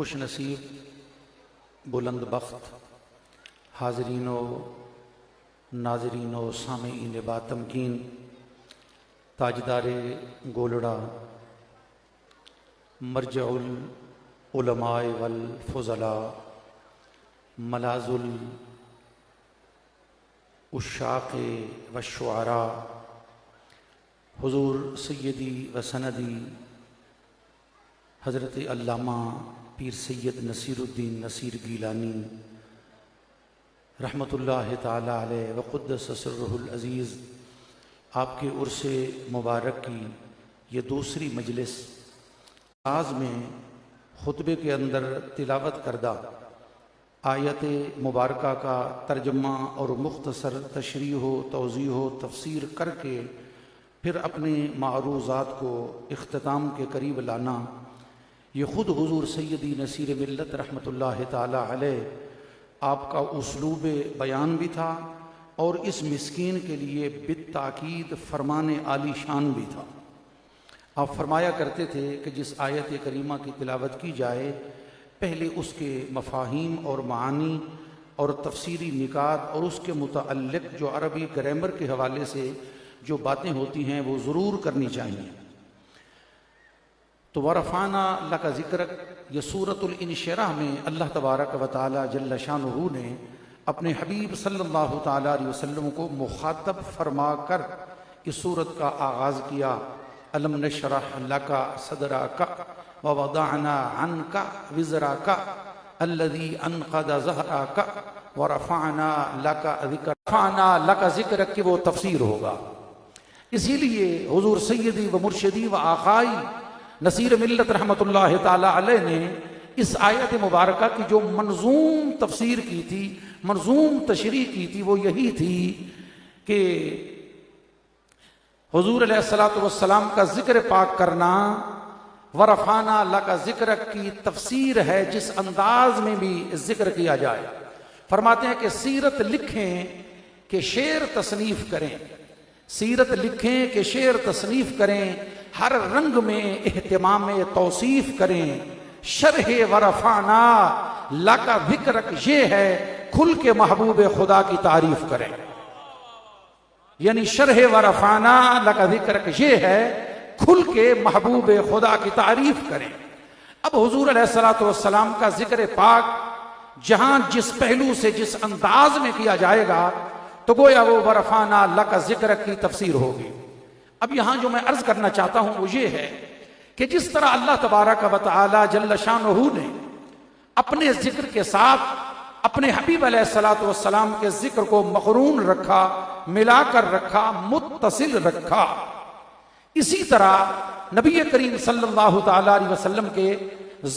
खुश नसीब बुलंद बख्त हाजरीनो नाजरीनो सामीन बातमकीन ताजदारे गोलड़ा मरजउल उलमाए वल फुज़ला मलाजुल उशाक़े व शुआरा हुज़ूर सैयदी व सनदी हज़रत अल्लामा पीर सैयद नसीरुद्दीन नसीर गीलानी रहमतुल्लाह ताला अलैह व क़ुद्दस सिर्रुहुल अज़ीज़ आपके उर्से मुबारक की ये दूसरी मजलिस आज में खुतबे के अंदर तिलावत करदा आयत मुबारका का तर्जमा और मुख्तसर तशरीह तौज़ीह तफसीर करके फिर अपने मारूज़ात को इख्तिताम के करीब लाना, ये ख़ुद हुज़ूर सैयदी नसीर मिल्लत रहमतुल्लाह ताला अलैह आपका उसलूब बयान भी था और इस मिस्कीन के लिए बित्ताकीद फरमान आली शान भी था। आप फरमाया करते थे कि जिस आयत करीमा की तिलावत की जाए पहले उसके मफाहीम और मानी और तफसीरी निकात और उसके मुतअल्लिक़ जो अरबी ग्रामर के हवाले से जो बातें होती हैं वो ज़रूर करनी चाहिए। तो वरफ़ाना लका ज़िक्रक ये सूरतुल इंशिराह में अल्लाह तबारक व तआला जल्ल शानुहु ने अपने हबीब सल्लल्लाहु तआला अलैहि वसल्लम को मुखातब फरमा कर इस सूरत का आगाज़ किया। अलम नशरह लका सदरका व वदअना अन्का विज़रका अल्लज़ी अनक़द ज़हरका व रफ़अना लका ज़िक्रक की वो तफसीर होगा। इसीलिए हुज़ूर सैयदी व मुर्शिदी व आक़ाई नसीर मिल्लत रहमतुल्लाह ताला अलैह ने इस आयत मुबारका की जो मंजूम तफसीर की थी, मंजूम तशरीह की थी, वो यही थी कि हुज़ूर अलैहिस्सलातु वस्सलाम का जिक्र पाक करना वरफ़ाना लका ज़िक्रक की तफसीर है जिस अंदाज में भी जिक्र किया जाए। फरमाते हैं कि सीरत लिखें कि शेर तसनीफ करें, सीरत लिखें कि शेर तसनीफ करें, हर रंग में एहतिमाम तौसीफ करें। शरह वरफ़ाना लका ज़िक्रक ये है खुल के महबूब खुदा की तारीफ करें, यानी शरह वरफ़ाना लका ज़िक्रक ये है खुल के महबूब खुदा की तारीफ करें। अब हुज़ूर अलैहिस्सलातु वस्सलाम का जिक्र पाक जहां जिस पहलू से जिस अंदाज में किया जाएगा तो गोया वो वरफ़ाना लका ज़िक्रक की तफसीर होगी। अब यहां जो मैं अर्ज करना चाहता हूं वो ये है कि जिस तरह अल्लाह तबारक व तआला जल्ल शानुहु ने अपने जिक्र के साथ अपने हबीब अलैहिस्सलातु वस्सलाम के जिक्र को मक़रून रखा, मिलाकर रखा, मुत्तसिल रखा, इसी तरह नबी करीम सल्लल्लाहु तआला अलैहि वसल्लम के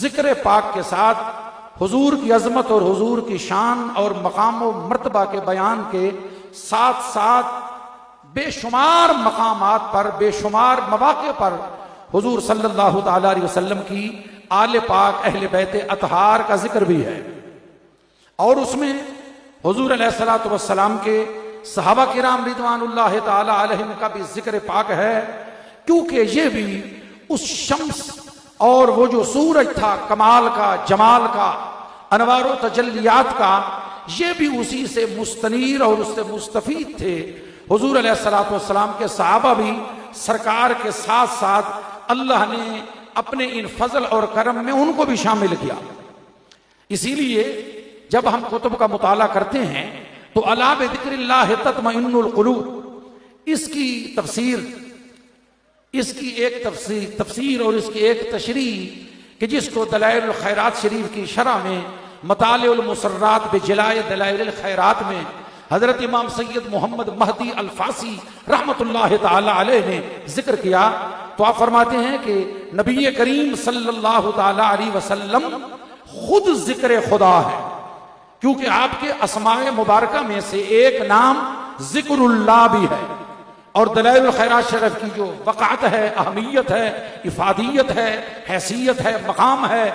जिक्र पाक के साथ हुजूर की अजमत और हुजूर की शान और मकाम व मर्तबा के बयान के साथ साथ बेशुमार मकामात पर, बेशुमार मवाक़े पर हुजूर सल्लल्लाहु तआला अलैहि वसल्लम की आले पाक अहले बैत अतहार का जिक्र भी है और उसमें हुजूर अलैहिस्सलातु वस्सलाम के सहाबा किराम रिदवानुल्लाह तआला अलैहिम का भी जिक्र पाक है, क्योंकि ये भी उस शम्स और वो जो सूरज था कमाल का, जमाल का, अनवार तजल्लियात का, ये भी उसी से मुस्तनीर और उससे मुस्तफीद थे। हुजूर अलैहिस्सलातु वस्सलाम के सहाबा भी सरकार के साथ साथ अल्लाह ने अपने इन फजल और करम में उनको भी शामिल किया। इसीलिए जब हम कुतुब का मुताला करते हैं तो अला बिज़िक्रिल्लाह तत्मइन्नुल क़ुलूब इसकी तफसीर, इसकी एक तफसीर और इसकी एक तशरीह कि जिसको दलाइलुल खैरात शरीफ की शरह में मतालिउल मुसर्रात बिजलाए दलाइलुल खैरात में हजरत इमाम सैयद मोहम्मद महदी अल-फासी रहमतुल्लाह ताला अलैह ने जिक्र किया, तो आप फरमाते हैं कि नबी करीम सल्लल्लाहु ताला अलैहि वसल्लम खुद जिक्र खुदा है, क्योंकि आपके अस्माए मुबारका में से एक नाम जिक्रुल्लाह भी है और दलाइलुल खैरात शरीफ की जो वक़ात है, अहमियत है, इफादियत है, हैसियत है, मकाम है,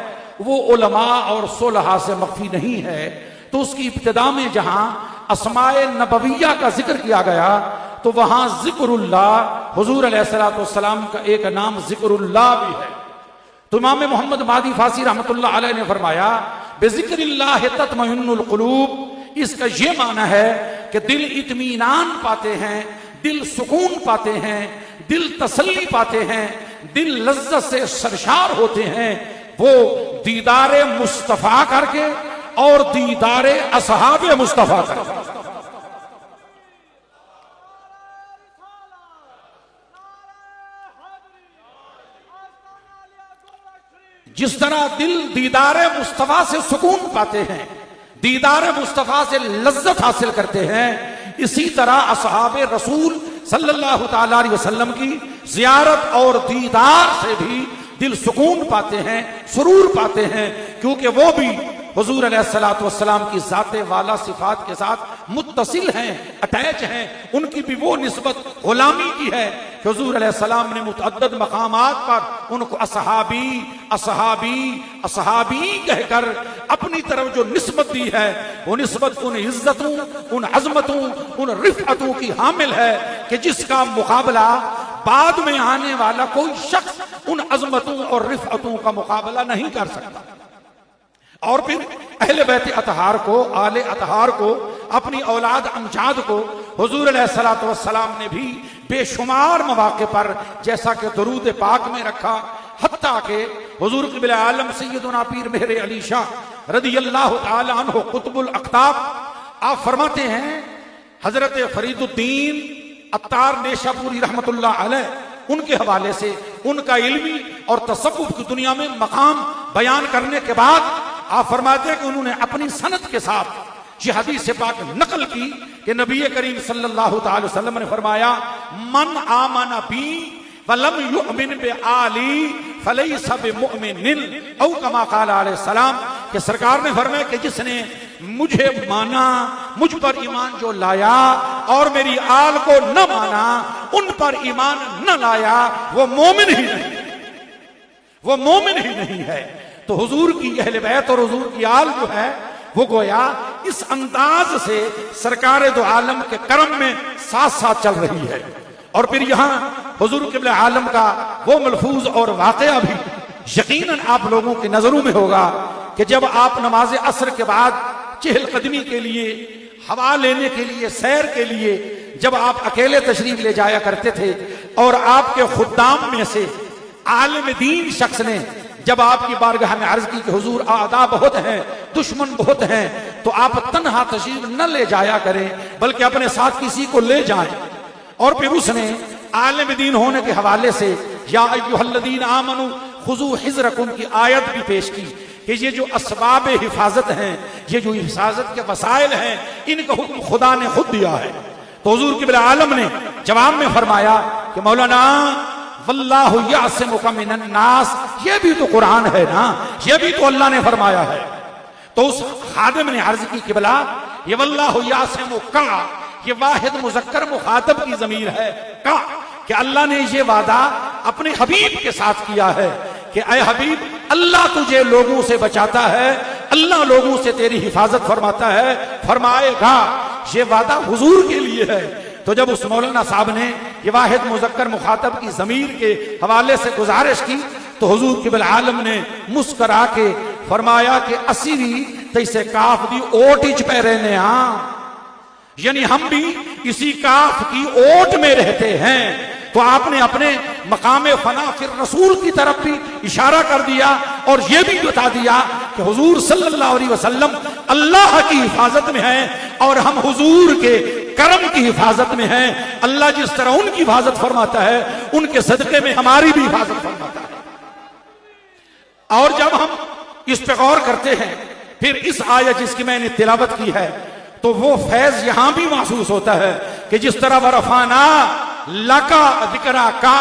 वो उलमा और सुलहा से मख्फी नहीं है। तो उसकी इब्तिदा में जहां अस्माए नबविया का जिक्र किया गया तो वहां जिक्रुल्लाह हुजूर अलैहिस्सलातु वस्सलाम का एक नाम जिक्रुल्लाह भी है। तो तो इमाम मोहम्मद मादी फासी रहमतुल्लाह अलैह ने फरमाया बिज़िक्रिल्लाह तत्मइन्नुल कुलूब, इसका ये माना है कि दिल इत्मीनान पाते हैं, दिल सुकून पाते हैं, दिल तसल्ली पाते हैं, दिल लज्जत से सरशार होते हैं, वो दीदारे मुस्तफा करके और दीदारे असहाबे मुस्तफा करके। जिस तरह दिल दीदारे मुस्तफा से सुकून पाते हैं, दीदारे मुस्तफा से लज्जत हासिल करते हैं, इसी तरह असहाबे रसूल सल्लल्लाहु ताला अलैहि वसल्लम की जियारत और दीदार से भी दिल सुकून पाते हैं, सुरूर पाते हैं, क्योंकि वो भी हुजूर अलैहिस्सलातु वस्सलाम की जाते वाला सिफात के साथ मुत्तसिल हैं, अटैच हैं। उनकी भी वो निस्बत गुलामी की है कि हुजूर अलैहिस्सलाम ने मुतअद्दिद मकामात पर उनको असहाबी असहाबी असहाबी कहकर अपनी तरफ जो निस्बत दी है, वो निस्बत उन इज्जतों, उन अजमतों, उन रिफअतों की हामिल है कि जिसका मुकाबला बाद में आने वाला कोई शख्स उन अजमतों और रिफअतों का मुकाबला नहीं कर सकता। और फिर अहले बैत अतहार को, आले अतहार को, अपनी औलाद अमजाद को हुजूर अलैहिस्सलातु वस्सलाम ने भी बेशुमार मौके पर जैसा कि दुरूद पाक में रखा, हत्ता के हुजूर क़िबले आलम सैयदुना पीर मेहर अली शाह रदियल्लाहु ताला अन्हु कुतुबुल अख्ताब, आप फरमाते हैं हजरत फरीदुद्दीन अत्तार नेशापुरी रहमतुल्लाह अलैह उनके हवाले से उनका इल्मी और तसव्वुफ की दुनिया में मकाम बयान करने के बाद आप फरमाते हैं कि उन्होंने अपनी सनद के साथ ये हदीस पाक नकल की कि नबी करीम सल्लल्लाहु ताला अलैहि वसल्लम ने फरमाया मन आमना बी वलम युमिन बि आली फलैसा बिमुमिनिन औ कमा क़ाल अलैहि सलाम, कि सरकार ने फरमाया कि जिसने मुझे माना, मुझ पर ईमान जो लाया और मेरी आल को न माना, उन पर ईमान न लाया, वो मोमिन ही नहीं, वो मोमिन ही नहीं है। तो हुजूर की अहले बैत और हुजूर की आल जो है वो गोया इस अंदाज से सरकार दो आलम के करम में साथ साथ चल रही है। और फिर यहाँ हुजूर क़िबले आलम का वो मलफूज और वाक़या भी यकीनन आप लोगों की नजरों में होगा कि जब आप नमाज असर के बाद चहलकदमी के लिए, हवा लेने के लिए, सैर के लिए जब आप अकेले तशरीफ ले जाया करते थे और आपके खुद्दाम में से आलिम दीन शख्स ने जब आपकी बारगाह में अर्ज की कि हुजूर आदा बहुत हैं, दुश्मन बहुत हैं, तो आप तन्हा तशरीफ न ले जाया करें बल्कि अपने साथ किसी को ले जाएं। और फिर उसने आलिम दीन होने के हवाले से या अय्युहल्लज़ीन आमनू खुज़ू हिज़्रकुम की आयत भी पेश की कि ये जो असबाब हिफाजत हैं, ये जो हिफाजत के वसाइल हैं, इनका हुक्म खुदा ने खुद दिया है। तो हुजूर क़िबला आलम ने जवाब में फरमाया कि मौलाना वल्लाहु यासिमुका मिनन नास, ये भी तो कुरान है ना, ये भी तो अल्लाह ने फरमाया है। तो उस खादिम ने अर्ज की क़िबला ये वल्लाहु यासिमुका, ये वाहिद मुज़क्कर मुखातब की ज़मीर है का, कि अल्लाह ने ये वादा अपने हबीब के साथ किया है कि ऐ हबीब, अल्लाह तुझे लोगों से बचाता है, अल्लाह लोगों से तेरी हिफाजत फरमाता है, फरमाएगा। ये वादा हुजूर के लिए है। तो जब उस मौलाना साहब ने ये वाहिद मुज़क्कर मुखातब की ज़मीर के हवाले से गुजारिश की तो हुजूर क़िबला आलम ने मुस्करा के फरमाया कि असी भी तैसे काफ दी ओट इच पे रहने, यानी हम भी इसी काफ की ओट में रहते हैं। तो आपने अपने मकाम फना फिर रसूल की तरफ भी इशारा कर दिया और यह भी बता दिया कि हुजूर सल्लल्लाहु अलैहि वसल्लम अल्लाह की हिफाजत में है और हम हुजूर के करम की हिफाजत में हैं। अल्लाह जिस तरह उनकी हिफाजत फरमाता है, उनके सदक़े में हमारी भी हिफाजत फरमाता है। और जब हम इस पे गौर करते हैं, फिर इस आयत जिसकी मैंने तिलावत की है, तो वो फैज यहां भी महसूस होता है कि जिस तरह वरफाना लका जिक्रा का,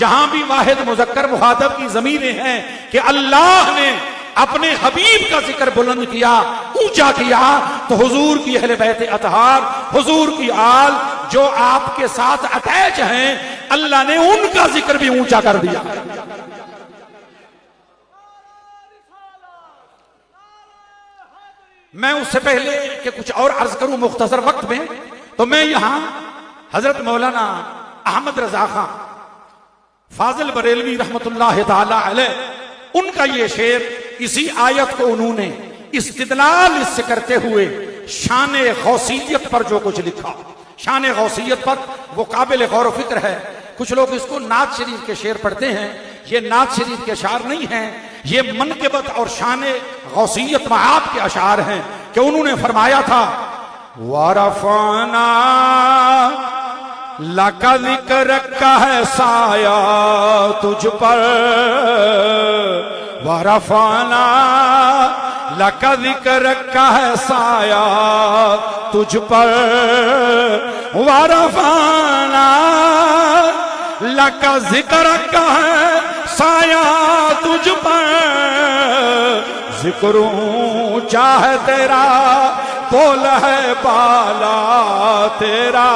यहां भी वाहिद मुज़क्कर मुखातब की ज़मीरें हैं कि अल्लाह ने अपने हबीब का जिक्र बुलंद किया, ऊंचा किया। तो हुजूर की अहले बैत अतहार, हुजूर की आल जो आपके साथ अटैच हैं, अल्लाह ने उनका जिक्र भी ऊंचा कर दिया। मैं उससे पहले कि कुछ और अर्ज करूं मुख्तसर वक्त में, तो मैं यहां हजरत मौलाना अहमद रजा खां फाजिल बरेलवी रहमतुल्लाह ताला अलैह उनका ये शेर, इसी आयत को उन्होंने इस्तिदलाल इससे करते हुए शान गौसियत पर जो कुछ लिखा, शान गौसियत पर वो काबिल गौर फिक्र है। कुछ लोग इसको नात शरीफ के शेर पढ़ते हैं, ये नात शरीफ के अशार नहीं हैं, ये मनक़बत और शान गौसियत महाब के अशार हैं कि उन्होंने फरमाया था वारफाना लका जिक्र का है साया तुझ पर, वारफाना लका जिक्र का है साया तुझ पर, वारफाना लका जिक्र का है साया तुझ पर, जिक्र ऊंचा है तेरा बोल है बाला तेरा,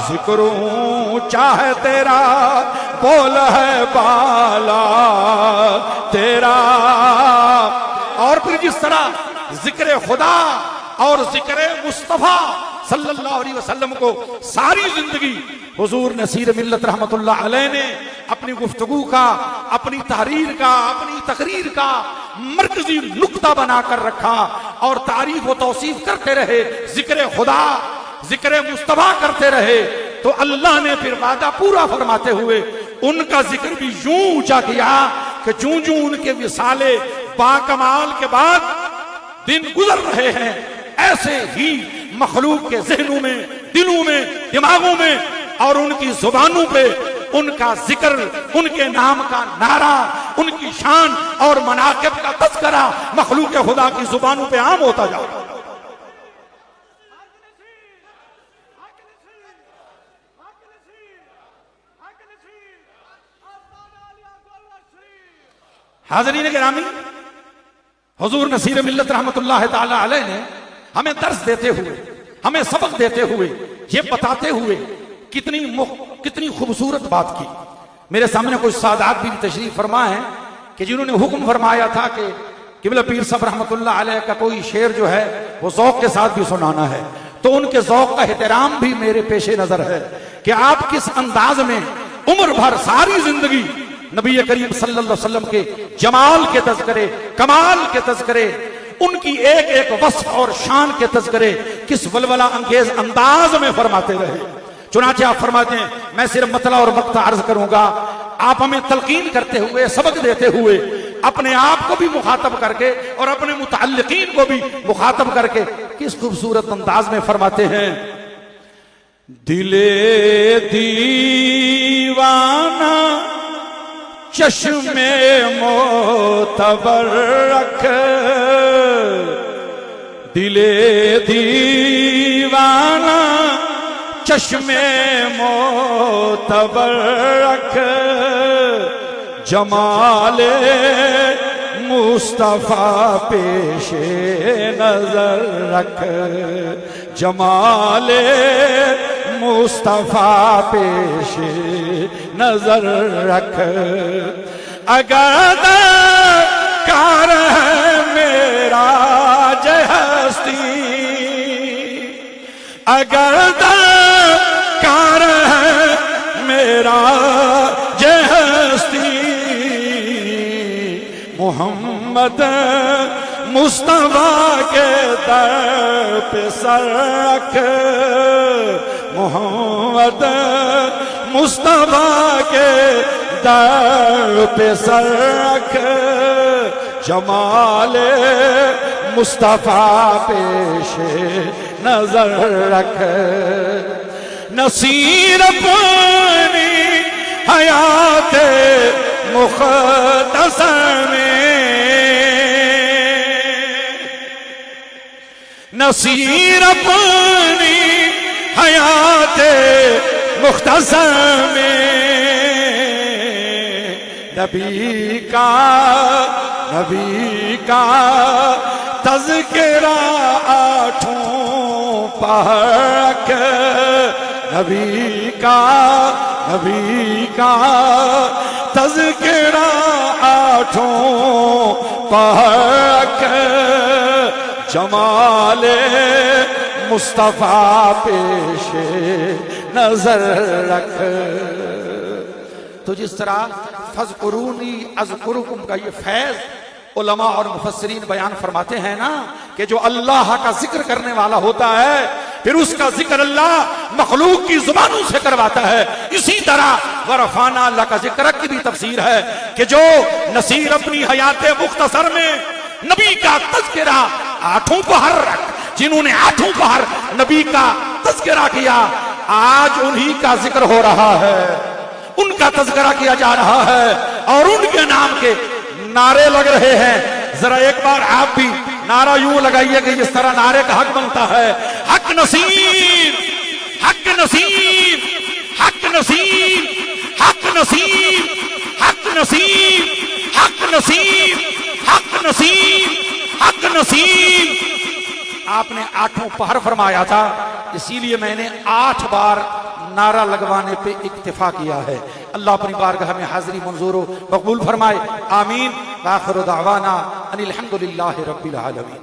जिक्र ऊंचा है तेरा बोल है बाला तेरा। और फिर जिस तरह जिक्र खुदा और जिक्र मुस्तफा सल्लल्लाहु अलैहि वसल्लम को सारी जिंदगी हुजूर नसीर मिल्लत रहमतुल्लाह अलैह ने अपनी गुफ्तगू का, अपनी तहरीर का, अपनी तकरीर का मरकजी नुक्ता बनाकर रखा और तारीफ व तौसीफ करते रहे, जिक्र खुदा जिक्र मुस्तफा करते रहे। तो अल्लाह ने फिर वादा पूरा फरमाते हुए उनका जिक्र भी यूं ऊंचा किया कि जूं जूं उनके विसाले बाकमाल के बाद दिन गुजर रहे हैं, ऐसे ही मखलूक के जहनों में, दिलों में, दिमागों में और उनकी जुबानों पे उनका जिक्र, उनके नाम का नारा, उनकी शान और मनाकिब का तज़किरा मखलूक खुदा की जुबानों पे आम होता जा रहा है। हाज़रीन गिरामी, हुजूर नसीर मिल्लत रहमतुल्लाह ताला अलैह ने हमें दर्स देते हुए, हमें सबक देते हुए, ये बताते हुए कितनी खूबसूरत बात की। मेरे सामने कुछ सादात भी तशरीफ फरमा है कि जिन्होंने हुक्म फरमाया था कि किबला पीर साहब रहमतुल्लाह अलैह का कोई शेर जो है वो ज़ौक़ के साथ भी सुनाना है, तो उनके ज़ौक़ का एहतराम भी मेरे पेशे नजर है कि आप किस अंदाज में उम्र भर सारी जिंदगी नबी करीम सल्लल्लाहु अलैहि वसल्लम के जमाल के तज़किरे, कमाल के तज़किरे, उनकी एक एक वस्फ और शान के तज़किरे किस वलवला अंगेज अंदाज में फरमाते रहे। चुनाचे आप फरमाते हैं, मैं सिर्फ मतला और मक्ता अर्ज करूंगा, आप हमें तलकीन करते हुए, सबक देते हुए, अपने आप को भी मुखातब करके और अपने मुतअल्लिकीन को भी मुखातब करके किस खूबसूरत अंदाज में फरमाते हैं। दिले दीवाना चश्मे मोतबर रख, दिले दीवाना चश्मे मोतबर रख, जमाले मुस्तफा पेशे नजर रख, जमाले मुस्तफा पेशे नजर रख। अगर कार है मेरा जहस्ती, अगर कार है मेरा जहस्ती, मोहम्मद मुस्तफा के दर पे सर रख, मोहम्मद मुस्तफा के दर पे सर रख, जमाले मुस्तफा पेशे नजर रख। नसीर अपनी हयात मुख्तसर में, नसीर अपनी हयात मुख्तसर में, नबी का तज़किरा आठों पहर रख, नबी का तज़किरा आठों पहर रख, जमाले मुस्तफा पेशे नजर रख। तो जिस तरह फज़कुरूनी अज़कुरुकुम का ये फैज उलमा और मुफस्सिरीन बयान फरमाते हैं ना कि जो अल्लाह का जिक्र करने वाला होता है फिर उसका जिक्र अल्लाह मखलूक की जुबानों से करवाता है। इसी तरह वरफाना अल्लाह का जिक्र की भी तफसीर है कि जो नसीर अपनी हयात मुख्तसर में नबी का तज़किरा आठों पहर, जिन्होंने आठों पहर नबी का तज़किरा किया, आज उन्हीं का जिक्र हो रहा है, उनका तज़किरा किया जा रहा है और उनके नाम के नारे लग रहे हैं। जरा एक बार आप भी नारा यूं लगाइए कि जिस तरह नारे का हक बनता है। हक नसीब, हक नसीब, हक नसीब, हक नसीब, हक नसीब, हक नसीब, हक नसीब, हक नसीब। आपने आठों पहर फरमाया था, इसीलिए मैंने 8 बार नारा लगवाने पे इक्तिफा किया है। अल्लाह अपनी बारगाह में हाजिरी मंजूर मकबूल फरमाए। आमीन। आखिर दावाना अनिल हम्दुलिल्लाहि रब्बिल आलमीन।